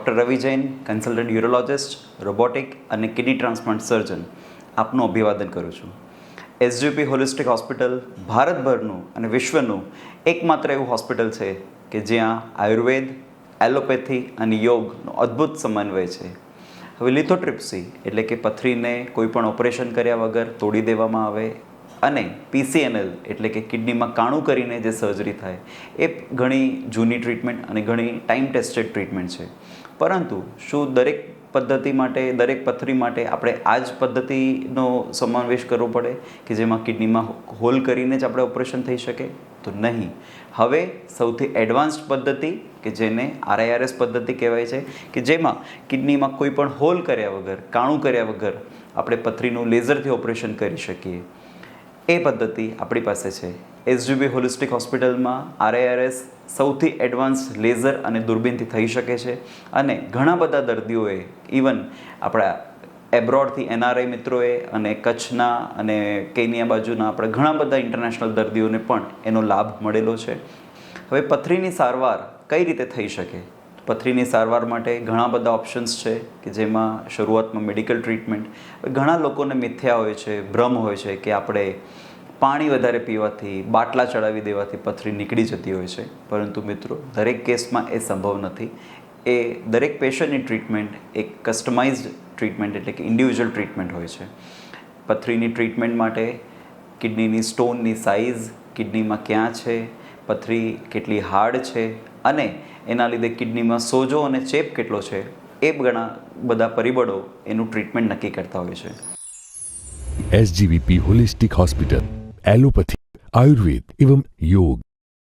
Doctor રવિ Jain, consultant urologist, robotic અને kidney transplant સર્જન આપનું અભિવાદન કરું છું. એસજીપી હોલિસ્ટિક હોસ્પિટલ ભારતભરનું અને વિશ્વનું એકમાત્ર એવું હોસ્પિટલ છે કે જ્યાં આયુર્વેદ, એલોપેથી અને યોગનો અદ્ભુત સમન્વય છે. હવે લિથોટ્રિપ્સી એટલે કે પથરીને કોઈ પણ ઓપરેશન કર્યા વગર તોડી દેવામાં આવે અને પીસીએનએલ એટલે કે કિડનીમાં કાણું કરીને જે સર્જરી થાય એ ઘણી જૂની ટ્રીટમેન્ટ અને ઘણી ટાઈમ ટેસ્ટેડ ટ્રીટમેન્ટ છે. પરંતુ શું દરેક પદ્ધતિ માટે, દરેક પથરી માટે આપણે આ જ પદ્ધતિનો સમાવેશ કરવો પડે કે જેમાં કિડનીમાં હોલ કરીને જ આપણે ઓપરેશન થઈ શકે? તો નહીં. હવે સૌથી એડવાન્સ્ડ પદ્ધતિ કે જેને RIRS પદ્ધતિ કહેવાય છે કે જેમાં કિડનીમાં કોઈ પણ હોલ કર્યા વગર, કાણું કર્યા વગર આપણે પથરીનું લેઝરથી ઓપરેશન કરી શકીએ. એ પદ્ધતિ આપણી પાસે છે. એસજીબી હોલિસ્ટિક હોસ્પિટલમાં RIRS સૌથી એડવાન્સ લેઝર અને દૂરબીનથી થઈ શકે છે અને ઘણા બધા દર્દીઓએ, ઇવન આપણા એબ્રોડથી NRI મિત્રોએ અને કચ્છના અને કેન્યા બાજુના આપણે ઘણા બધા ઇન્ટરનેશનલ દર્દીઓને પણ એનો લાભ મળેલો છે. હવે પથરીની સારવાર કઈ રીતે થઈ શકે? પથરીની સારવાર માટે ઘણા બધા ઓપ્શન્સ છે કે જેમાં શરૂઆતમાં મેડિકલ ટ્રીટમેન્ટ. ઘણા લોકોને મિથ્યા હોય છે, ભ્રમ હોય છે કે આપણે પાણી વધારે પીવાથી, બાટલા ચડાવી દેવાથી પથરી નીકળી જતી હોય છે. પરંતુ મિત્રો, દરેક કેસમાં એ સંભવ નથી. એ દરેક પેશન્ટની ટ્રીટમેન્ટ એક કસ્ટમાઇઝડ ટ્રીટમેન્ટ એટલે કે ઇન્ડિવિજ્યુઅલ ટ્રીટમેન્ટ હોય છે. પથરીની ટ્રીટમેન્ટ માટે કિડનીની સ્ટોનની સાઇઝ, કિડનીમાં ક્યાં છે, પથરી કેટલી હાર્ડ છે અને એના લીધે કિડનીમાં સોજો અને ચેપ કેટલો છે, એ ઘણા બધા પરિબળો એનું ટ્રીટમેન્ટ નક્કી કરતા હોય છે. SGVP holistic hospital, allopathy, Ayurveda एवं योग.